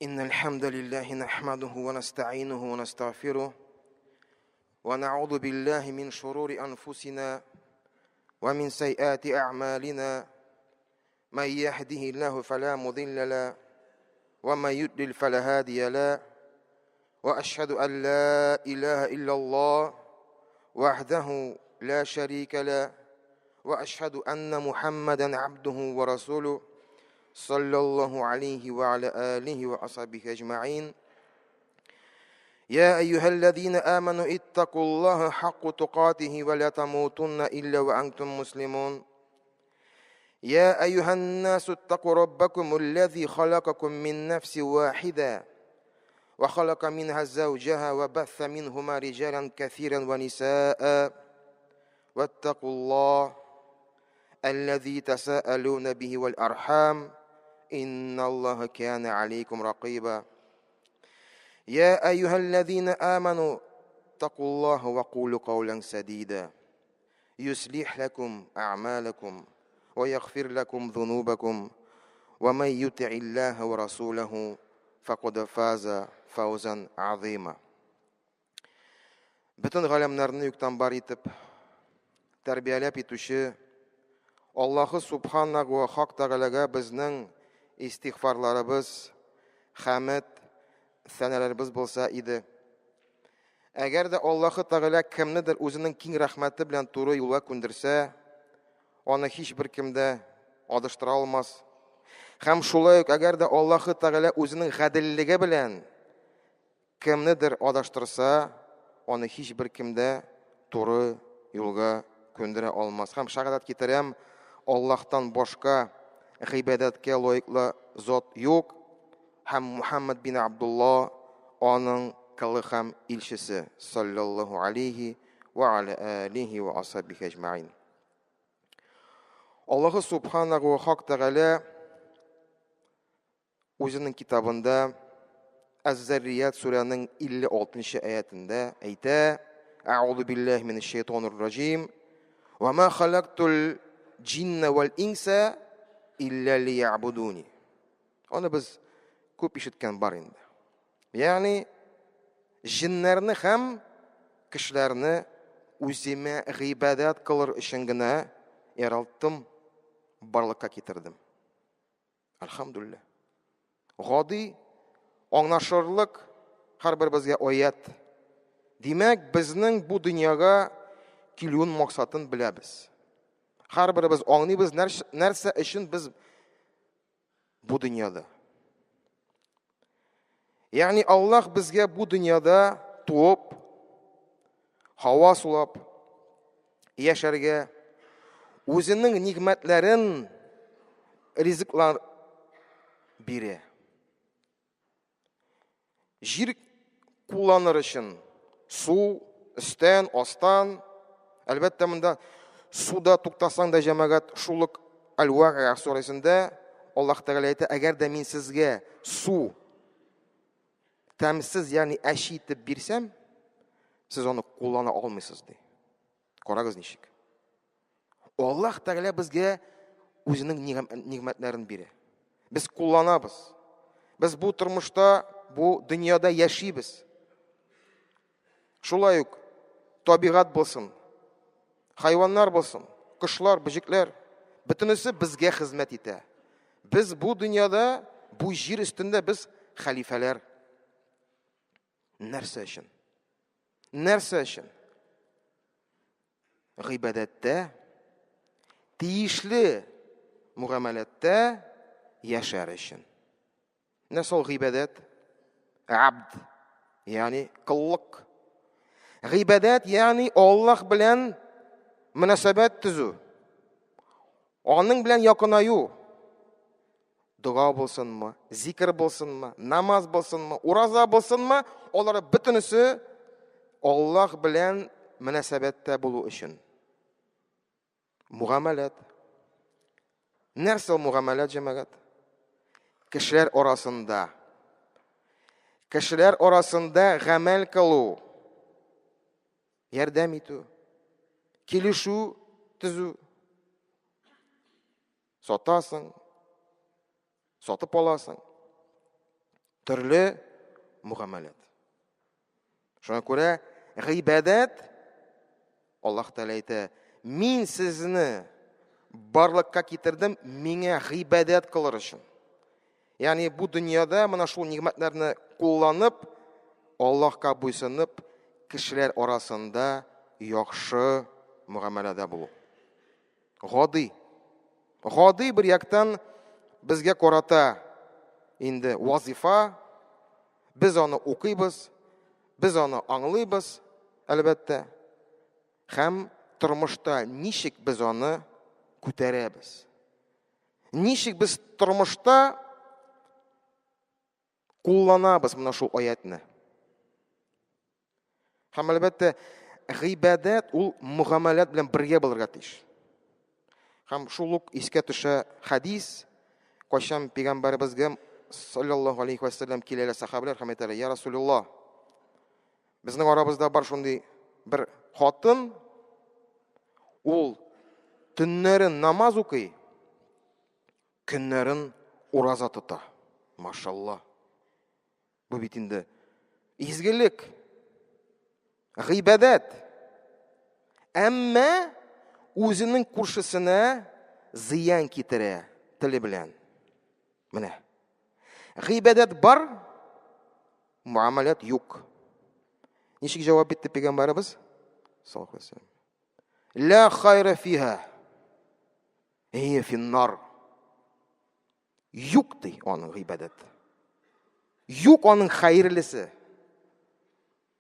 إن الحمد لله نحمده ونستعينه ونستغفره ونعوذ بالله من شرور أنفسنا ومن سيئات أعمالنا من يهده الله فلا مضل له ومن يضلل فلا هادي له وأشهد أن لا إله إلا الله وحده لا شريك له وأشهد أن محمدا عبده ورسوله صلى الله عليه وعلى آله وأصحابه أجمعين. يا أيها الذين آمنوا اتقوا الله حق تقاته ولا تموتن إلا وأنتم مسلمون. يا أيها الناس اتقوا ربكم الذي خلقكم من نفس واحدة وخلق منها زوجها وبث منهما رجالا كثيرا ونساء واتقوا الله الذي تساءلون به والأرحام إن الله كان عليكم رقيبا. يا أيها الذين آمنوا اتقوا الله وقولوا قولا سديدا يصلح لكم أعمالكم ويغفر لكم ذنوبكم ومن يطع الله ورسوله فقد فاز فوزا عظيما. Bütün галәмнәрне юктан бар итеп тәрбияләп итүче Аллаһы Субханнаху ва Хак Тәгаләгә безнең истигъфарларыбыз, хәмд, сәнәләребез булса иде. Әгәр дә Аллаһы Тәгалә кемнедер үзенең киң рәхмәте белән туры юлга күндерсә, аны һичбер кем дә адыштыра алмас. Һәм шулай ук әгәр дә Аллаһы Тәгалә үзенең гаделлеге белән кемнедер адаштырса, аны һичбер кем дә туры юлга күндерә алмас. Һәм шәһадәт китерәм, Аллаһтан башка гыйбадәткә лаеклы зат юк, һәм Мухаммад бин Абдулла аның кылы һәм илчесе саллаллаху алейхи ва аля алихи ва асхабихи аҗмаин. Аллаһы Субханаху ва Хак Тәгалә үзенең китабында Әз-Заррият сүрәнең 56-нчы аятында әйтә: Аъузу биллаһи минеш шайтанир раҗим ва ма халактул джинна вал инса илля лиябудуни. Аны без күп ишеткән бар инде. Ягъни җиннәрне һәм кешеләрне үземә гыйбадат кылыр өчен генә яраттым, барлыкка китердем. Алхамдулилlah. Гади аңлашырлык һәрбер безгә аят. Димәк, безнең бу дөньяга килүен максатын беләбез. Һәрберебез аңлыйбыз, нәрсә өчен без бу дөньяда. Ягъни Аллаһ безгә бу дөньяда туып, һава сулап, яшәргә, үзенең нигъмәтләрен, ризыклар бирә. Җир кулланыр өчен су, өстән, астан, әлбәттә монда суда туктасаң да җәмәгать шулык Әл-Ваqi'a сүрәсендә Аллаһ Тәгалә әйтә: әгәр дә мин сезгә су тәмсез, ягъни әши итеп бирсәм, сез аны куллана алмыйсыз ди. Карагыз ничек. Аллаһ Тәгалә безгә үзенең нигъмәтләрен бирә. Без кулланабыз. Без бу тормышта, бу дөньяда яшибез. Шулай ук табигать булсын, хайваннар булсын, кошлар, бөҗекләр, бөтенесе безгә хезмәт итә. Без бу дөньяда, бу җир өстендә без халифалар. Нәрсә өчен? Нәрсә өчен? Гыйбадәттә, тиешле мугамәләттә яшәр өчен. Нәрсә ул гыйбадәт? Абд, ягъни кыллык. Гыйбадәт, ягъни Аллаһ белән мөнәсәбәт төзү. Аның белән якынаю. Дуа булсынмы, зикр булсынмы, намаз булсынмы, ураза булсынмы, алар бөтенесе Аллаһ белән мөнәсәбәттә булу өчен. Мугамәләт. Нәрсә ул мугамәләт җәмәгать? Кешеләр арасында гамәл кылу, ярдәм итү, килешү төзү. Сатасың, сатып аласың. Төрле мугамалат. Шуңа күрә гыйбадат, Аллаһ Тәгалә әйтә, мин сезне барлыкка китердем, миңа гыйбадат кылыр өчен. Ягъни бу дөньяда менә шул нигъмәтләрне кулланып, Аллаһка буйсынып, кешеләр арасында яхшы мугамалада булу. Гади бер яктан безгә карата инде вазифа, без аны укыйбыз, без аны аңлыйбыз, әлбәттә. Һәм тормышта ничек без аны күтәрәбез? Ничек без тормышта кулланабыз менә шул аятны? Һәм әлбәттә, гыйбадат ул мугамалат белән бергә булырга тиеш. Һәм шул ук искә төшә хадис, кайчан пәйгамбәребезгә саллаллаһу алейхи ва саллям киләләр сахабалар һәм әйтәләр: "Я Расулуллаһ, безнең арабызда бар шундый бер хатын, ул төннәрен намаз укый, көннәрен ураза тота." Машалла. Бу бит инде изгелек, гыйбадат. Әмма үзенең күршесенә зыян китерә теле белән. Менә. Гыйбадат бар, муамалат юк. Ничек җавап битте пәйгамбәребез? Саллаллаһу алейһи ва саллям. Ла хайра фиха. Хия фин-нар. Юк ди аның гыйбадат. Юк аның хәерлесе.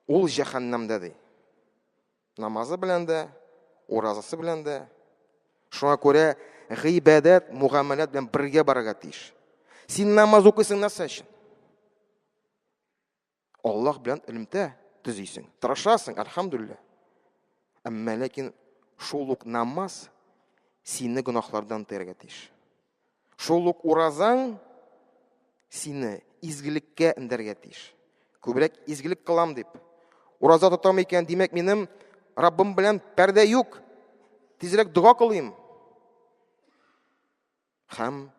Ул җәһәннәмдә ди. Намазы белән дә, уразасы белән дә. Шуңа күрә гыйбадат мугамалат белән бергә барырга тиеш. Син намаз укыйсың нәрсә өчен? Аллаһ белән элемтә төзисең, тырышасың, әлхәмдүлилләh. Әмма ләкин шул ук намаз сине гөнаһлардан тыярга тиеш. Шул ук уразаң сине изгелеккә эндәргә тиеш. Күбрәк изгелек кылам дип, ураза тотам икән, димәк минем Раббым белән пәрдә юк. Тизрәк дуа кылыйм. Һәм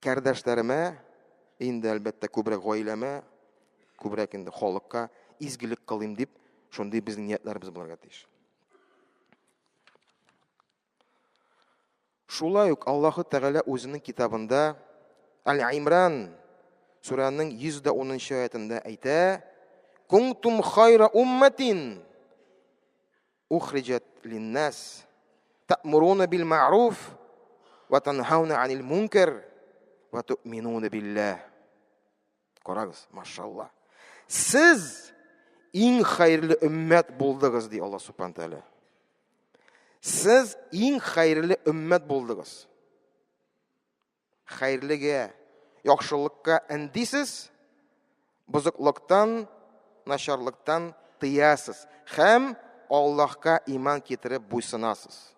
кардәшләремә, инде әлбәттә күбрәк гаиләмә, күбрәк инде халыкка изгелек кылыйм дип, шундый безнең ниятләребез булырга тиеш. Шулай ук Аллаһ Тәгалә үзенең китабында Ал-Имран сураның 110 аятында әйтә: "Кунтум хайра умматин ухриджат лин-нас, та'муруна бил-ма'руф ва танхауна 'анил мункар ва ту'минуна билләһ." Карагыз, машалла. Сез иң хәерле өммәт булдыгыз, ди Аллаһ Субхану Тәгалә. Сез иң хәерле өммәт булдыгыз. Хәерлегә, яхшылыкка эндисез, бузыклыктан, начарлыктан тыясыз. Һәм Аллаһка иман китереп буйсынасыз.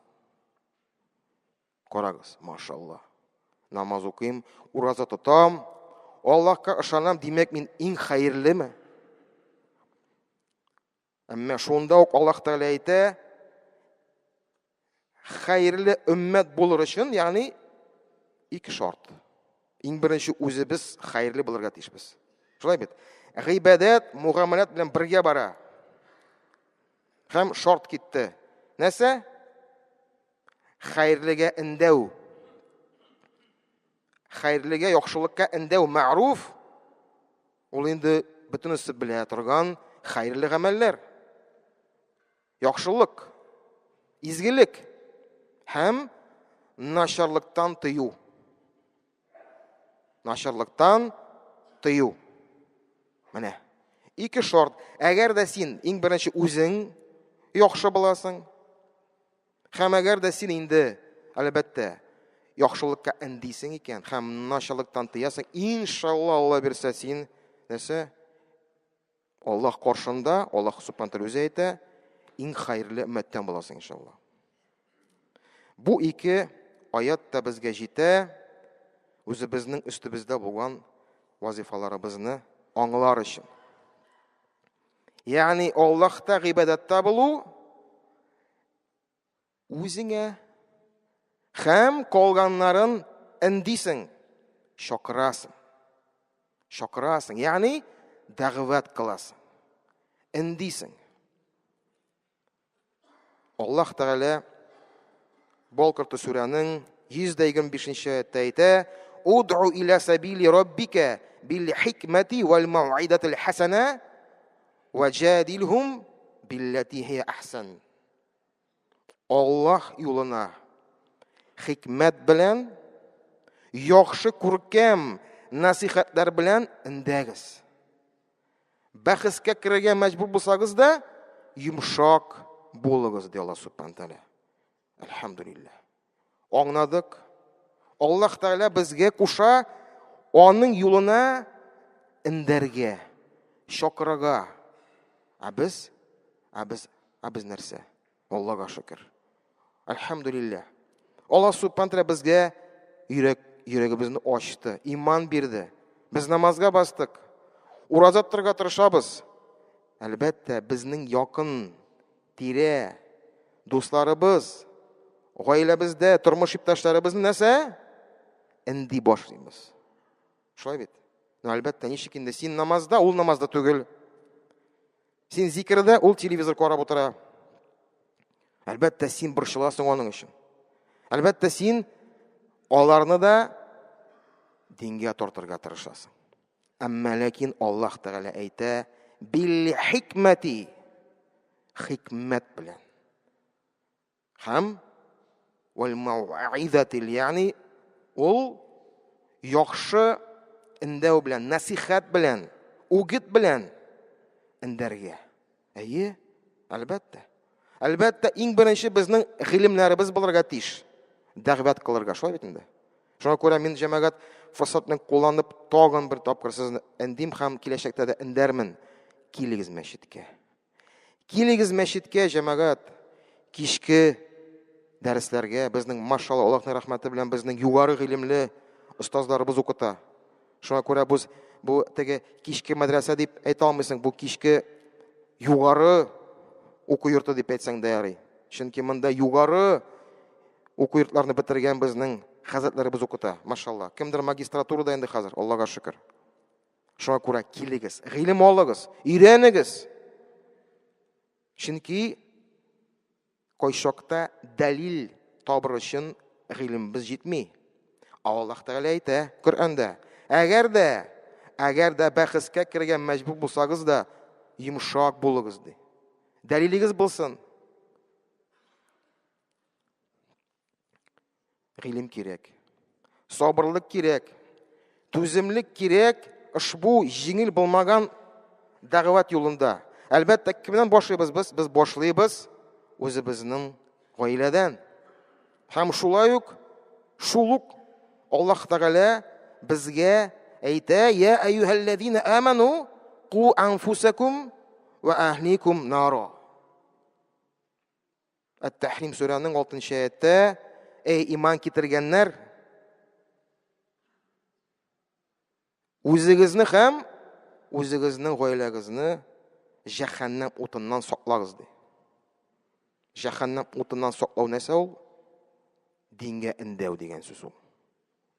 Карагыз, машалла. Намаз укыйм, ураза тотам, Аллаһка ышанам, димәк мин иң хәерлеме? Әмма шунда ук Аллаһ Тәгалә әйтә, хәерле өммәт булыр өчен, ягъни ике шарт. Иң беренче үзебез хәерле булырга тиешбез. Шулай бит. Гыйбадат, мугамалат белән бергә бара. Һәм шарт китте. Нәрсә? Хәерлегә эндәү. Хәерлегә, яхшылыкка эндәү, ма'руф. Ул инде бөтенесе белә торган хәерле гамәлләр. Яхшылык, изгелек һәм начарлыктан тыю. Начарлыктан тыю. Менә. Ике шарт. Әгәр дә син иң беренче үзең яхшы буласың, һәм әгәр дә син инде әлбәттә яхшылыкка эндисең икән, һәм начарлыктан тыясың, иншалла Алла бирсә син нәрсә? Аллаһ каршында, Аллаһ Субхану Тәгалә үзе әйтә, иң хәерле өммәттән буласың иншалла. Бу ике аят та безгә җитә, үзебезнең өстебездә булган вазифаларыбызны аңлар өчен. Ягъни Аллаһта гыйбадатта булу үзеңә һәм калганнарын эндисең, чакырасың. Шакырасың, ягъни дәгъват кыласың. Индисең. Аллаһ Тәгалә Балкырты сүрәнең 125-нче аятта әйтә: "Уд'у иля сабили раббика бил хикмати вал мау'идатил хасана ваджадилхум биллати хия ахсан." Аллаһ юлына хикмәт белән, яхшы күркәм насихатлар белән индәгез. Бәхескә керергә мәҗбүр булсагыз да, йомшак булыгыз, ди Аллаһ Субхану Тәгалә. Әлхәмдүлилләх. Аңладык. Аллаһ Тәгалә безгә куша аның юлына индәргә, шакырага. Без нәрсә? Аллаһка шөкер. Әлхәмдүлилләх. Аллаһ Субхану Тәгалә безгә йөрәгебезне ачты, иман бирде. Без намазга бастык. Ураза торырга тырышабыз. Әлбәттә, безнең якын, тирә, дусларыбыз, гаиләбездә, тормыш иптәшләребезне нәрсә? Инди башлыйбыз. Шулай бит. Әлбәттә, ничек инде син намазда, ул намазда түгел. Син зикрдә, ул телевизор карап утыра. Әлбәттә, син борчыласың аның өчен. Әлбәттә, син аларны да дингә тартырга тырышасың. Әмма ләкин Аллаһ Тәгалә әйтә: "Бил хикмати", хикмәт белән. Һәм вал мау'идатил, ягъни ул яхшы индәү белән, насихат белән, үгет белән индәргә. Әйе, әлбәттә. Әлбәттә, иң беренче безнең гыйлемнәребез булырга тиеш. Дәгъват кылырга, шулай бит инде. Шуңа күрә мин җәмәгать форсатны кулланып тагын бер тапкыр сезне индим һәм киләчәктә дә индәрмен. Килегез мәчеткә. Килегез мәчеткә, җәмәгать. Кичке дәресләргә безнең, машалла, Аллаһның рәхмәте белән безнең югары гыйлемле остазларыбыз укыта. Шуңа күрә бу теге кичке мәдрәсә дип әйтә алмыйсың, бу кичке югары уку йорты дип әйтсәң дә ярый. Чөнки монда югары уку йортларны бетергән безнең хәзрәтләребез укыта, машалла. Кемдер магистратурада инде хәзер, Аллаһка шөкер. Шуңа күрә килегез, гыйлем алыгыз, өйрәнегез. Чөнки кайчакта дәлил табыр өчен гыйлембез җитми. Аллаһ Тәгалә әйтә Коръәндә: "Әгәр дә бәхескә кергән мәҗбүр булсагыз да, йомшак булыгыз", ди. Дәлилегез булсын. Гыйлем кирәк. Сабырлык кирәк. Түземлек кирәк ушбу җиңел булмаган дәгъват юлында. Әлбәттә, кемнән башлыйбыз без? Без башлыйбыз үзебезнең гаиләдән. Һәм шулай ук Аллаһ Тәгалә безгә әйтә: "Я айюхаллазина аману қу анфусакум ва ахликум нара." Ат-Тәхрим сүрәнең 6-нчы аятта: "Эй иман китергәннәр, үзегезне һәм үзегезнең гаиләгезне җәһәннәм утыннан саклагыз", ди. Җәһәннәм утыннан саклау нәрсә ул? Дингә индәү дигән сүз ул.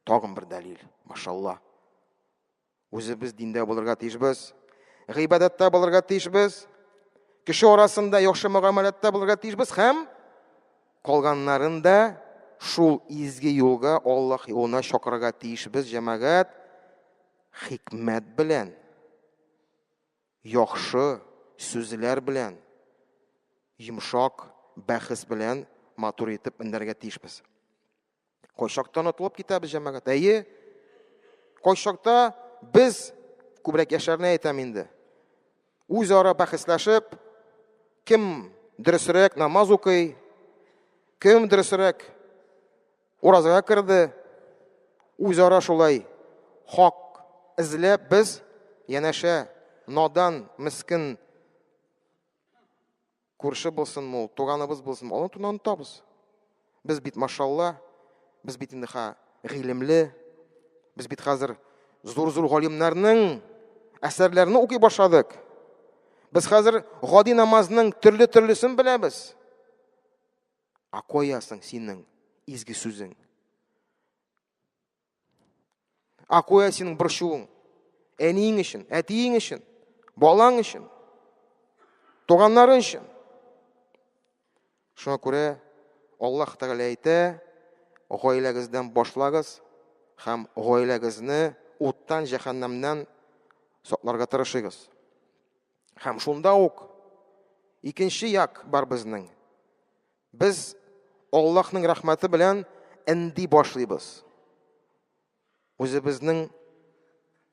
Тагын бер дәлил, машалла. Үзебез диндә булырга тиешбез, гыйбадәттә булырга тиешбез, кеше арасында яхшы мөгамәләттә булырга тиешбез һәм калганнарын да шул изге юлга, Аллаһ юлына чакырырга тиешбез, җәмәгать, хикмәт белән, яхшы сүзләр белән, йомшак бәхес белән матур итеп индәргә тиешбез. Кайчакта онытылып китәбез, җәмәгать. Әйе, кайчакта без күбрәк яшәрне әйтәм инде. Үзара бәхесләшеп, кем дөресрәк намаз укый, кем дөресрәк уразага керде, үзара шулай хак эзләп без янәшә надан, мискин күрше булсынмы, туганыбыз булсынмы, аны тунантабыз. Без бит, машалла, без бит инде гыйлемле, без бит хәзер зур-зур галимнәрнең әсәрләрен укый башладык. Без хәзер гади намазның төрле-төрлесен беләбез. Акоясың синең изге сүзең. Акоя синең борчуың. әниең өчен, әтиең өчен, балаң өчен, туганнарың өчен. Шуңа күрә Аллаһ Тәгалә әйтә, гаиләгездән башлагыз һәм гаиләгезне уттан, җәһәннәмнән сакларга тырышыгыз. Һәм шунда ук икенче як бар безнең. Без Аллаһның рәхмәте белән энди башлыйбыз. Үзебезнең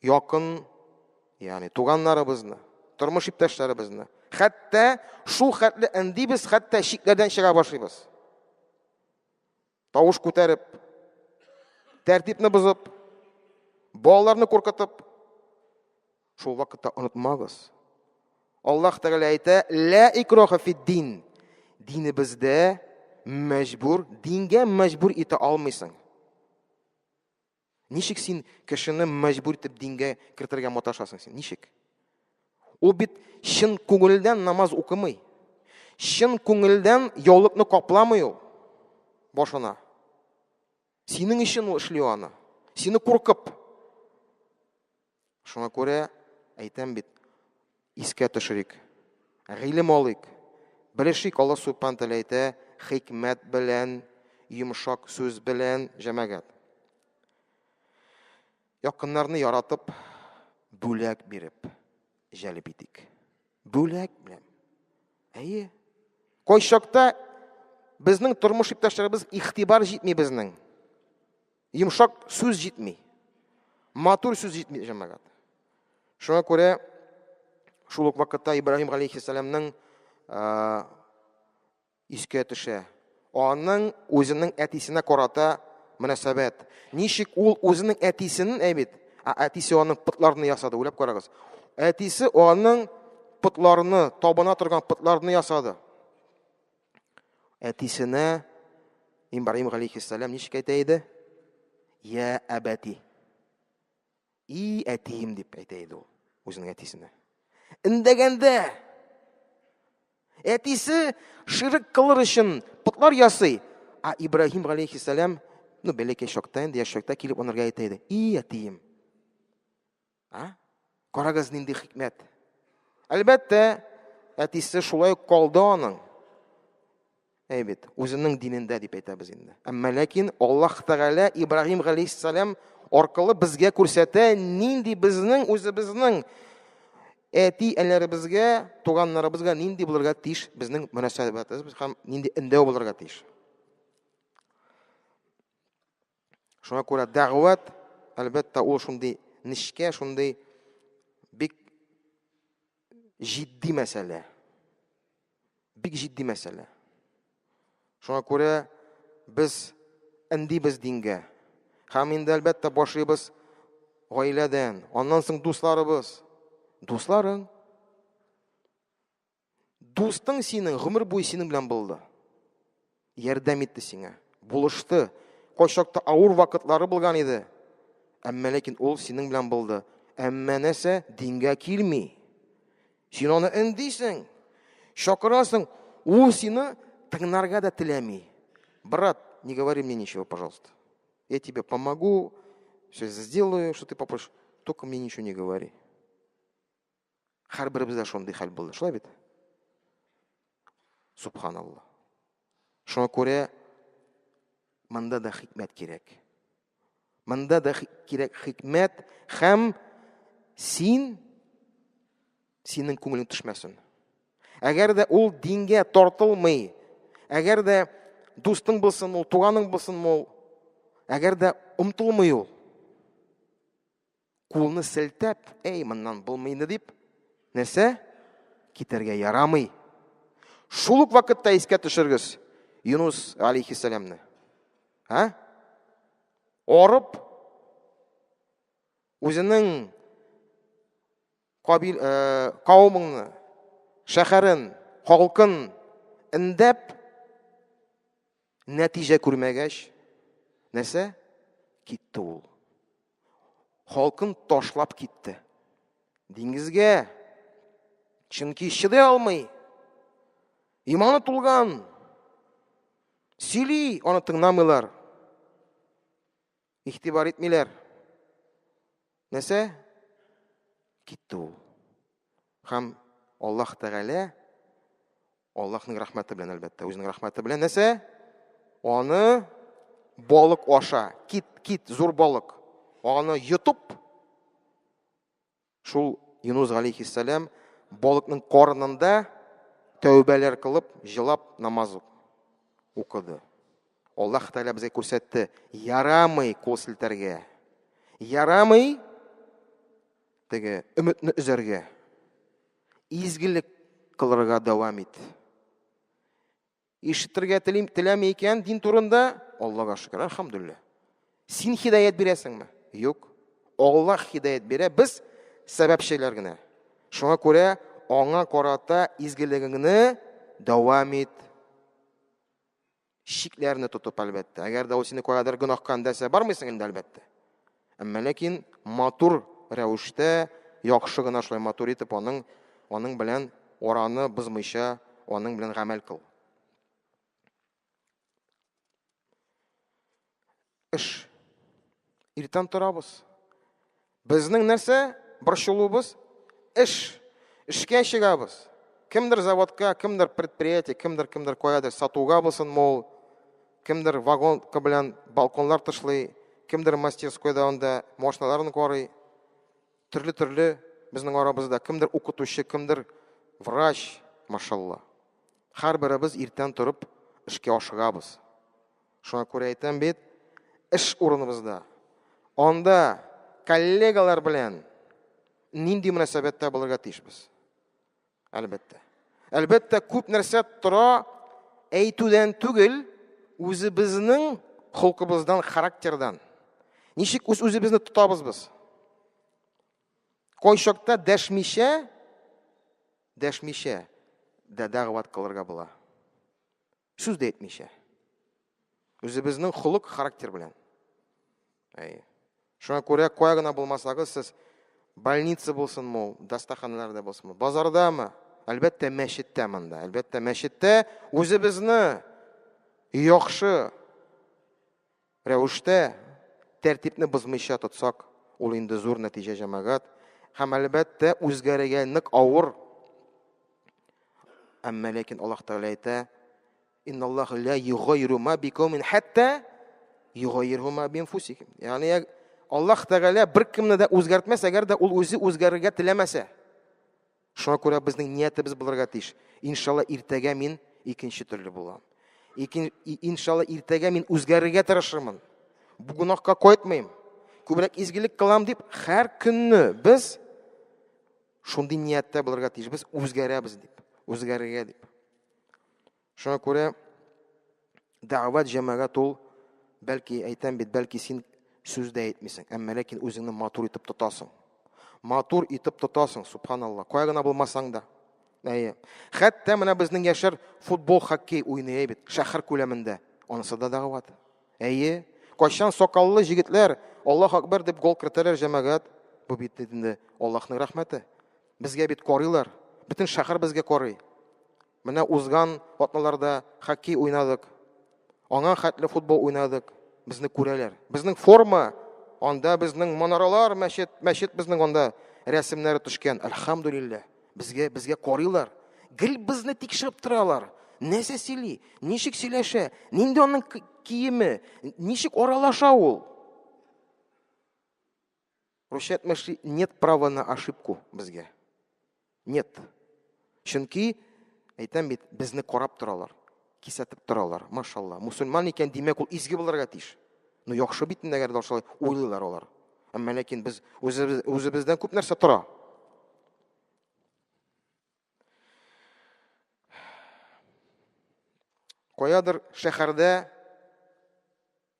якын, ягъни туганнарыбызны, тормыш иптәшләребезне, хәтта шул хәтле эндибез, хәтта шикләрдән чыга башлыйбыз. Тавыш күтәреп, тәртипне бозып, балаларны куркытып, шул вакытта онытмагыз. Аллаһ Тәгалә әйтә: "Ла икраха фид-дин." Динебездә мәҗбүр, дингә мәҗбүр итә алмыйсың. Ничек син кешене мәҗбүр итеп дингә кертергә маташасың син? Ничек? Ул бит чын күңелдән намаз укымый. Чын күңелдән яулыкны капламый ул башына. Синең өчен ул эшли аны. Сине куркып. Шуңа күрә әйтәм бит, искә төшерик. Гыйлем алыйк. Белешик, Аллаһ Субханаһу Тәгалә әйтә, хикмәт белән, йомшак сүз белән җәмәгать. Якыннарны яратып, бүләк биреп җәлеп итик. Бүләк белән. Әйе. Кайчакта безнең тормыш иптәшләребез игътибар җитми безнең. Йомшак сүз җитми. Матур сүз җитми җәмәгать. Шуңа күрә шул ук вакытта Ибраһим галәйһиссәламның искә төшә. Аның үзенең әтисенә карата мөнәсәбәт. Ничек ул үзенең әтисенең әйбит, әтисе аның пытларны ясады, уйлап карагыз. Әтисе аның пытларны, табына торган пытларны ясады. Әтисенә Ибраһим галәйһиссәлам ничек әйтә иде? Я әбәти. И әтием дип әйтә иде ул үзенең әтисенә. Индәгәндә әтисе ширк кылыр өчен пытлар ясый. Ибраһим галәйһиссәлам, бәләкәй чакта, инде яшьлектә килеп анырга әйтә иде. И әтием. Карагыз нинди хикмәт. Әлбәттә, әтисе шулай калды аның. Әйбит, үзенең динендә дип әйтәбез инде. Әмма ләкин Аллаһ Тәгалә Ибраһим галәйһиссәлам аркылы безгә күрсәтә, нинди безнең үзебезнең әти-әниләребезгә, туганнарыбызга нинди булырга тиеш безнең мөнәсәбәтебез һәм нинди эндәү булырга тиеш. Шуңа күрә дәгъват, әлбәттә, ул шундый нечкә, шундый бик җитди мәсьәлә. Бик җитди мәсьәлә. Шуңа күрә без эндибез дингә. Һәм инде әлбәттә башлыйбыз гаиләдән, аннан соң дусларыбыз. Дусларың. Дустың синең гомер буе синең белән булды. Ярдәм итте сиңа. Булышты. Кайчакта авыр вакытлары булган иде. Әмма ләкин ул синең белән булды. Әмма нәрсә? Дингә килми. Син аны эндисең. Шакырасың. Ул сине тыңларга да теләми. Брат, не говори мне ничего, пожалуйста. Я тебе помогу, все сделаю, что ты попросишь. Только мне ничего не говори. Һәрберебездә шундый хәл булды. Шулай бит? Субханаллах. Шуңа күрә монда да хикмәт кирәк. Монда да кирәк хикмәт һәм синең күңелең төшмәсен. Әгәр дә ул дингә тартылмый, әгәр дә дустың булсын ул, туганың булсын ул, әгәр дә омтылмый ул, кулны селтәп, моннан булмый инде дип, нәрсә? Китәргә ярамый. Шул ук вакытта искә төшергез Юнус алейхиссәламны. Арып, үзенең кавымыңны, шәһәрен, халкын индәп, нәтиҗә күрмәгәч, нәрсә? Китте ул. Халкын ташлап китте. Диңгезгә. Чөнки чыдый алмый. Иманы тулган. Сөйли, аны тыңламыйлар. Игътибар итмиләр. Нәрсә? китте ул. Һәм Аллаһ Тәгалә Аллаһның рәхмәте белән, әлбәттә, үзенең рәхмәте белән нәрсә? Аны балык аша, кит, зур балык. Аны йотып, шул Юнус алейхиссалам балыкның карынында тәүбәләр кылып, җылап намаз укыды. Аллаһ Тәгалә безгә күрсәтте, ярамый кул селтәргә. Ярамый теге өметне үзәргә. Изгелек кылырга дәвам ит. Ишетергә теләми икән дин турында, Аллаһка шөкер, әлхәмдүлилләх. Син хидаят бирәсеңме? Юк. Аллаһ хидаят бирә, без сәбәпчеләр генә. Шуңа күрә аңа карата изгелегеңне дәвам ит. Шикләрне тотып, әлбәттә. Әгәр дә ул сине кайдыр гөнаһка әндәсә, бармыйсың инде, әлбәттә. Әмма ләкин матур рәвештә, яхшы гына шулай матур итеп, аның белән ораны бозмыйча, аның белән гамәл кыл. Эш. Иртән торабыз. Безнең нәрсә? Борчылуыбыз эш. Эшкә чыгабыз. Кемдер заводка, кемдер предприятие, кемдер кайдыр сатуга булсын мол, кемдер вагонка белән балконлар тышлый, кемдер мастерскойда анда машиналарын карый. Төрле безнең арабызда кемдер укытучы, кемдер врач, машалла. Һәрберебез иртән торып эшкә ашыгабыз. Шуңа күрә әйтәм бит, эш урыныбызда. Анда коллегалар белән нинди мөнәсәбәттә булырга тиешбез? Әлбәттә, күп нәрсә тора әйтүдән түгел, үзебезнең холкыбыздан, характердан. Ничек үзебезне тотабыз без? Кайчакта дәшмичә дәгъват кылырга була. Сүз дә әйтмичә. Үзебезнең холык, характер белән. Шуңа күрә кая гына булмасагыз, сез больница булсын мол, дастаханаларда булсын, базардамы? Әлбәттә, мәчеттә монда. Әлбәттә, мәчеттә үзебезне яхшы рәвештә тәртипне бозмыйча тотсак, ул инде зур нәтиҗә җәмәгать. Һәм әлбәттә, үзгәрергә нык авыр. Әмма ләкин Аллаһ Тәгалә әйтә, инналлаһа ла югайру ма бикауmin хәтта югайру ма бинфусихим. Ягъни Аллаһ Тәгалә беркемне дә үзгәртмәс, әгәр дә ул үзе үзгәрергә теләмәсә. Шуңа күрә безнең ниятебез булырга тиеш. Иншалла иртәгә мин икенче төрле булам. Иншалла иртәгә мин үзгәрергә тырышырмын. Бу гунахка кайтмыйм. Күбрәк изгелек кылам дип, һәр көнне без шундый нияттә булырга тиеш. Без үзгәрәбез дип, үзгәрергә дип. Шуңа күрә дәгъват җәмәгать ул, бәлки әйтәм бит, бәлки син сүз дә әйтмисең, әмма ләкин үзеңне матур итеп тотасың. Матур итеп тотасың, субханалла. Кая гына булмасаң да. Хәтта менә безнең яшьләр футбол, хоккей уйный бит, шәһәр күләмендә. Анысы да дәгъват. Кайчан сакаллы җегетләр Аллаһ акбар дип гол кертәләр җәмәгать. Бу бит инде Аллаһның рәхмәте. Безгә бит карыйлар. Бөтен шәһәр безгә карый. Менә узган атналарда хоккей уйнадык. Аңа хәтле футбол уйнадык. Безне күрәләр. Безнең форма, анда безнең манаралар, мәчет безнең анда рәсемнәре төшкән. Әлхәмдүлилләх. Безгә карыйлар. Гел безне тикшереп торалар. Нәрсә сөйли? Ничек сөйләшә? Нинди аның киеме? Ничек аралаша ул? Русча әйтмәкче, нет права на ошибку безгә. Нет. Чөнки әйтәм бит, безне карап торалар. Кисәтеп торалар, машалла. Мусульман икән димәк, ул изге булырга тиеш. Ну яхшы бит инде, әгәр дә шулай уйлыйлар алар. Әмма ләкин без үзебездән күп нәрсә тора. Каядыр шәһәрдә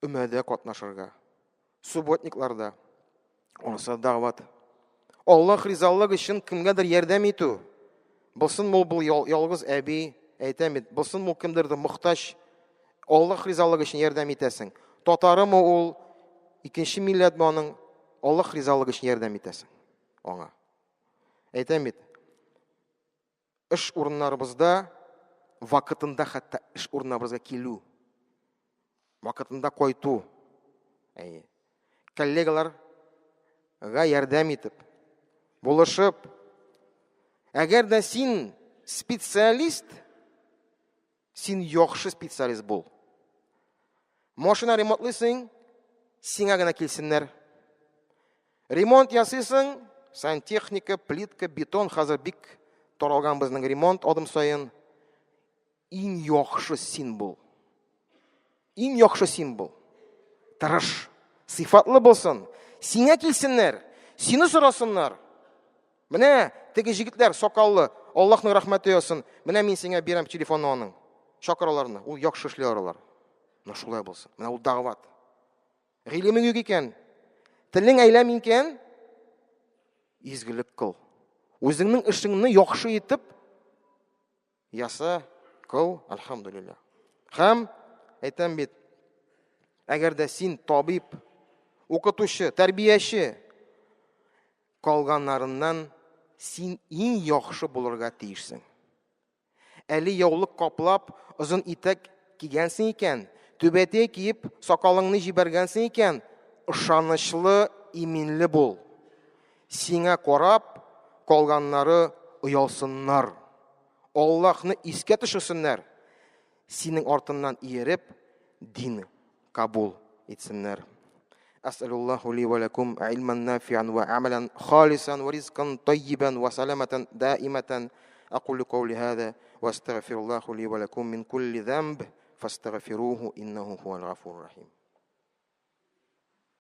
өмәдә катнашырга, субботникларда, онысы дәгъват. Аллаһ ризалыгы өчен кемгәдер ярдәм итү. Булсын мул бу ялгыз әби, әйтәм бит, булсын мул кемдердер мохтаҗ, Аллаһ ризалыгы өчен ярдәм итәсең. Татарымы ул, икенче милләтме аның, Аллаһ ризалыгы өчен ярдәм итәсең аңа. Әйтәм бит, эш урыннарыбызда вакытында хәтта эш урыннарыбызга килү, вакытында кайту. Коллегаларга ярдәм итеп, булышып, әгәр дә син специалист, син яхшы специалист бул. Машина ремонтлыйсың, сиңа гына килсеннәр. Ремонт ясыйсың, сантехника, плитка, бетон, хәзер бик таралган безнең ремонт адым сайын. Иң яхшы син бул. Иң яхшы син бул. Тырыш, сыйфатлы булсын. Сиңа килсеннәр, сине сорасыннар. Менә теге җегетләр сакаллы, Аллаһның рәхмәте ясын. Менә мин сиңа бирәм телефонны аның. Шакырларны. Ул яхшы эшли алалар. Менә шулай булсын. Менә ул дәгъват. Гыйлемең юк икән, телең әйләм икән, изгелек кыл. Үзеңнең эшеңне яхшы итеп яса, кыл, алхамдулилlah. Һәм әйтәм бит, әгәр дә син табиб, укытучы, тәрбияче калганнарыннан син иң яхшы булырга тиешсең. Әле яулык каплап, озын итәк кигәнсең икән, түбәтә киеп, сакалыңны җибәргәнсең икән, ышанычлы, иминле бул. Сиңа карап, калганнары оялсыннар. Аллаһны искә төшерсеннәр. Синең артыннан иереп, дин кабул итсеннәр. Ас'алуллаху ли ва лакум илман нафи'ан ва амаlan khalisan wa rizqan tayyiban wa salamatan da'imatan. أقول قولي هذا واستغفر الله لي ولكم من كل ذنب فاستغفروه إنه هو الغفور الرحيم.